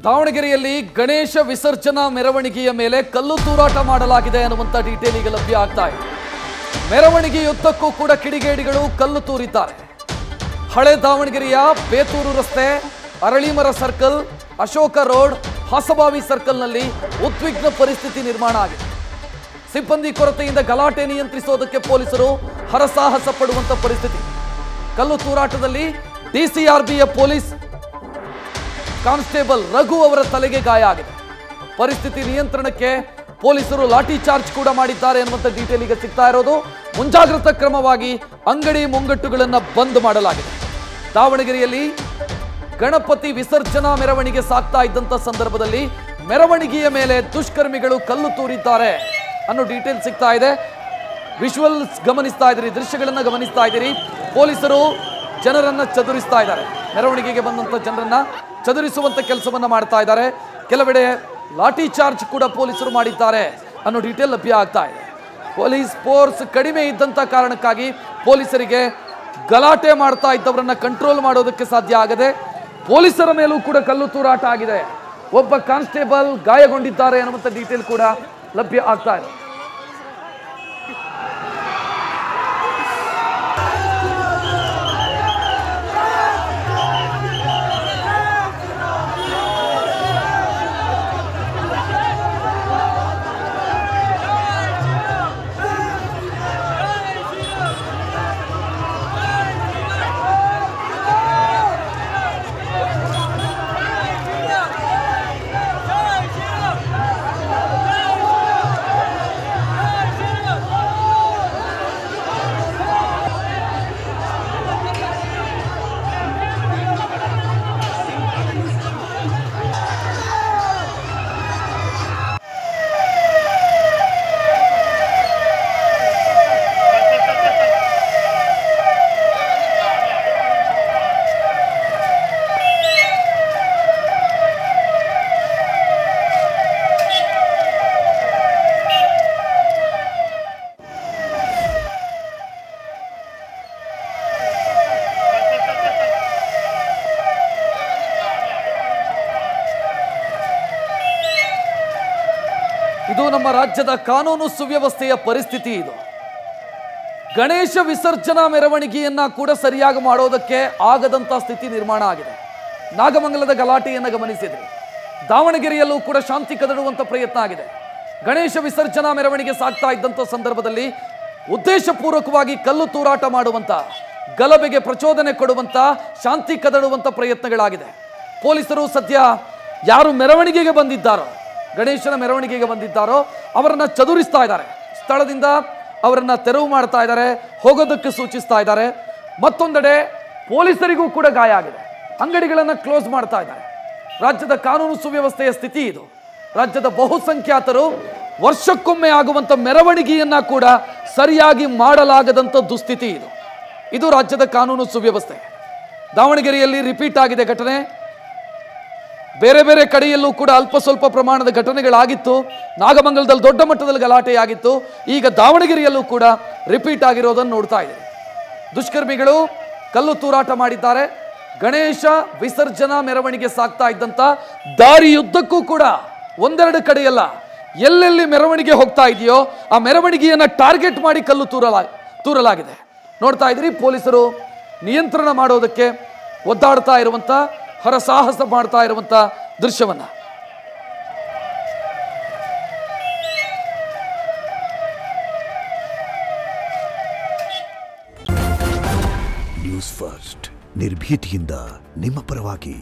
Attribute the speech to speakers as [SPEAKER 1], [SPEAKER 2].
[SPEAKER 1] ದಾವಣಗೆರೆಯಲ್ಲಿ ಗಣೇಶ ವಿಸರ್ಜನಾ ಮೆರವಣಿಗೆಯ ಮೇಲೆ ಕಲ್ಲು ತೂರಾಟ ಮಾಡಲಾಗಿದೆ ಅನ್ನುವಂತ ಡೀಟೇಲ್ ಈಗ ಲಭ್ಯ ಆಗ್ತಾ ಇದೆ. ಮೆರವಣಿಗೆಯುದ್ದಕ್ಕೂ ಕೂಡ ಕಿಡಿಗೇಡಿಗಳು ಕಲ್ಲು ತೂರಿದ್ದಾರೆ. ಹಳೆ ದಾವಣಗೆರೆಯ ಬೇತೂರು ರಸ್ತೆ, ಅರಳಿಮರ ಸರ್ಕಲ್, ಅಶೋಕ ರೋಡ್, ಹಾಸಬಾವಿ ಸರ್ಕಲ್ನಲ್ಲಿ ಉದ್ವಿಗ್ನ ಪರಿಸ್ಥಿತಿ ನಿರ್ಮಾಣ ಆಗಿದೆ. ಸಿಬ್ಬಂದಿ ಕೊರತೆಯಿಂದ ಗಲಾಟೆ ನಿಯಂತ್ರಿಸೋದಕ್ಕೆ ಪೊಲೀಸರು ಹರಸಾಹಸ ಪಡುವಂತ ಪರಿಸ್ಥಿತಿ. ಕಲ್ಲು ತೂರಾಟದಲ್ಲಿ ಡಿಸಿಆರ್ಬಿಯ ಪೊಲೀಸ್ ಕಾನ್ಸ್ಟೇಬಲ್ ರಘು ಅವರ ತಲೆಗೆ ಗಾಯ ಆಗಿದೆ. ಪರಿಸ್ಥಿತಿ ನಿಯಂತ್ರಣಕ್ಕೆ ಪೊಲೀಸರು ಲಾಠಿ ಚಾರ್ಜ್ ಕೂಡ ಮಾಡಿದ್ದಾರೆ ಅನ್ನುವಂಥ ಡೀಟೇಲ್ ಈಗ ಸಿಗ್ತಾ ಇರೋದು. ಮುಂಜಾಗ್ರತಾ ಕ್ರಮವಾಗಿ ಅಂಗಡಿ ಮುಂಗಟ್ಟುಗಳನ್ನು ಬಂದ್ ಮಾಡಲಾಗಿದೆ. ದಾವಣಗೆರೆಯಲ್ಲಿ ಗಣಪತಿ ವಿಸರ್ಜನಾ ಮೆರವಣಿಗೆ ಸಾಗ್ತಾ ಇದ್ದಂಥ ಸಂದರ್ಭದಲ್ಲಿ ಮೆರವಣಿಗೆಯ ಮೇಲೆ ದುಷ್ಕರ್ಮಿಗಳು ಕಲ್ಲು ತೂರಿದ್ದಾರೆ ಅನ್ನೋ ಡೀಟೇಲ್ ಸಿಗ್ತಾ ಇದೆ. ವಿಜುವಲ್ಸ್ ಗಮನಿಸ್ತಾ ಇದ್ದೀರಿ, ದೃಶ್ಯಗಳನ್ನು ಗಮನಿಸ್ತಾ ಇದ್ದೀರಿ. ಪೊಲೀಸರು ಜನರನ್ನ ಚದುರಿಸ್ತಾ ಇದ್ದಾರೆ. ಮೆರವಣಿಗೆಗೆ ಬಂದಂಥ ಜನರನ್ನ ಚದುರಿಸುವಂತ ಕೆಲಸವನ್ನ ಮಾಡ್ತಾ ಇದ್ದಾರೆ. ಕೆಲವೆಡೆ ಲಾಠಿ ಚಾರ್ಜ್ ಕೂಡ ಪೊಲೀಸರು ಮಾಡಿದ್ದಾರೆ ಅನ್ನೋ ಡೀಟೇಲ್ ಲಭ್ಯ ಆಗ್ತಾ ಇದೆ. ಪೊಲೀಸ್ ಫೋರ್ಸ್ ಕಡಿಮೆ ಇದ್ದಂತ ಕಾರಣಕ್ಕಾಗಿ ಪೊಲೀಸರಿಗೆ ಗಲಾಟೆ ಮಾಡ್ತಾ ಇದ್ದವರನ್ನ ಕಂಟ್ರೋಲ್ ಮಾಡೋದಕ್ಕೆ ಸಾಧ್ಯ ಆಗದೆ ಪೊಲೀಸರ ಮೇಲೂ ಕೂಡ ಕಲ್ಲು ತೂರಾಟ ಆಗಿದೆ. ಒಬ್ಬ ಕಾನ್ಸ್ಟೇಬಲ್ ಗಾಯಗೊಂಡಿದ್ದಾರೆ ಅನ್ನುವಂಥ ಡೀಟೇಲ್ ಕೂಡ ಲಭ್ಯ ಆಗ್ತಾ ಇದೆ. ಇದು ನಮ್ಮ ರಾಜ್ಯದ ಕಾನೂನು ಸುವ್ಯವಸ್ಥೆಯ ಪರಿಸ್ಥಿತಿ. ಇದು ಗಣೇಶ ವಿಸರ್ಜನಾ ಮೆರವಣಿಗೆಯನ್ನ ಕೂಡ ಸರಿಯಾಗಿ ಮಾಡೋದಕ್ಕೆ ಆಗದಂತ ಸ್ಥಿತಿ ನಿರ್ಮಾಣ ಆಗಿದೆ. ನಾಗಮಂಗಲದ ಗಲಾಟೆಯನ್ನು ಗಮನಿಸಿದ್ರಿ. ದಾವಣಗೆರೆಯಲ್ಲೂ ಕೂಡ ಶಾಂತಿ ಕದಡುವಂತ ಪ್ರಯತ್ನ ಆಗಿದೆ. ಗಣೇಶ ವಿಸರ್ಜನಾ ಮೆರವಣಿಗೆ ಸಾಗ್ತಾ ಇದ್ದಂಥ ಸಂದರ್ಭದಲ್ಲಿ ಉದ್ದೇಶಪೂರ್ವಕವಾಗಿ ಕಲ್ಲು ತೂರಾಟ ಮಾಡುವಂತ, ಗಲಭೆಗೆ ಪ್ರಚೋದನೆ ಕೊಡುವಂತ, ಶಾಂತಿ ಕದಡುವಂತ ಪ್ರಯತ್ನಗಳಾಗಿದೆ. ಪೊಲೀಸರು ಸದ್ಯ ಯಾರು ಮೆರವಣಿಗೆಗೆ ಬಂದಿದ್ದಾರೋ, ಗಣೇಶನ ಮೆರವಣಿಗೆಗೆ ಬಂದಿದ್ದಾರೋ ಅವರನ್ನ ಚದುರಿಸ್ತಾ ಇದ್ದಾರೆ. ಸ್ಥಳದಿಂದ ಅವರನ್ನ ತೆರವು ಮಾಡ್ತಾ ಇದ್ದಾರೆ, ಹೋಗೋದಕ್ಕೆ ಸೂಚಿಸ್ತಾ ಇದ್ದಾರೆ. ಮತ್ತೊಂದೆಡೆ ಪೊಲೀಸರಿಗೂ ಕೂಡ ಗಾಯ ಆಗಿದೆ. ಅಂಗಡಿಗಳನ್ನು ಕ್ಲೋಸ್ ಮಾಡ್ತಾ ಇದ್ದಾರೆ. ರಾಜ್ಯದ ಕಾನೂನು ಸುವ್ಯವಸ್ಥೆಯ ಸ್ಥಿತಿ ಇದು. ರಾಜ್ಯದ ಬಹುಸಂಖ್ಯಾತರು ವರ್ಷಕ್ಕೊಮ್ಮೆ ಆಗುವಂತ ಮೆರವಣಿಗೆಯನ್ನ ಕೂಡ ಸರಿಯಾಗಿ ಮಾಡಲಾಗದಂತ ದುಸ್ಥಿತಿ ಇದು. ಇದು ರಾಜ್ಯದ ಕಾನೂನು ಸುವ್ಯವಸ್ಥೆ. ದಾವಣಗೆರೆಯಲ್ಲಿ ರಿಪೀಟ್ ಆಗಿದೆ ಘಟನೆ. ಬೇರೆ ಬೇರೆ ಕಡೆಯಲ್ಲೂ ಕೂಡ ಅಲ್ಪ ಸ್ವಲ್ಪ ಪ್ರಮಾಣದ ಘಟನೆಗಳಾಗಿತ್ತು. ನಾಗಮಂಗಲದಲ್ಲಿ ದೊಡ್ಡ ಮಟ್ಟದಲ್ಲಿ ಗಲಾಟೆಯಾಗಿತ್ತು. ಈಗ ದಾವಣಗೆರೆಯಲ್ಲೂ ಕೂಡ ರಿಪೀಟ್ ಆಗಿರೋದನ್ನು ನೋಡ್ತಾ ಇದ್ದೀವಿ. ದುಷ್ಕರ್ಮಿಗಳು ಕಲ್ಲು ತೂರಾಟ ಮಾಡಿದ್ದಾರೆ. ಗಣೇಶ ವಿಸರ್ಜನಾ ಮೆರವಣಿಗೆ ಸಾಗ್ತಾ ಇದ್ದಂತ ದಾರಿಯುದ್ದಕ್ಕೂ ಕೂಡ ಒಂದೆರಡು ಕಡೆಯಲ್ಲ, ಎಲ್ಲೆಲ್ಲಿ ಮೆರವಣಿಗೆ ಹೋಗ್ತಾ ಇದೆಯೋ ಆ ಮೆರವಣಿಗೆಯನ್ನ ಟಾರ್ಗೆಟ್ ಮಾಡಿ ಕಲ್ಲು ತೂರಲಾಗಿದೆ. ನೋಡ್ತಾ ಇದ್ದೀರಿ, ಪೊಲೀಸರು ನಿಯಂತ್ರಣ ಮಾಡೋದಕ್ಕೆ ಒದ್ದಾಡ್ತಾ ಇರುವಂತ, ಹರಸಾಹಸ ಮಾಡ್ತಾ ಇರುವಂತ ದೃಶ್ಯವನ್ನ.
[SPEAKER 2] ನ್ಯೂಸ್ ಫಸ್ಟ್, ನಿರ್ಭೀತಿಯಿಂದ ನಿಮ್ಮ ಪರವಾಗಿ.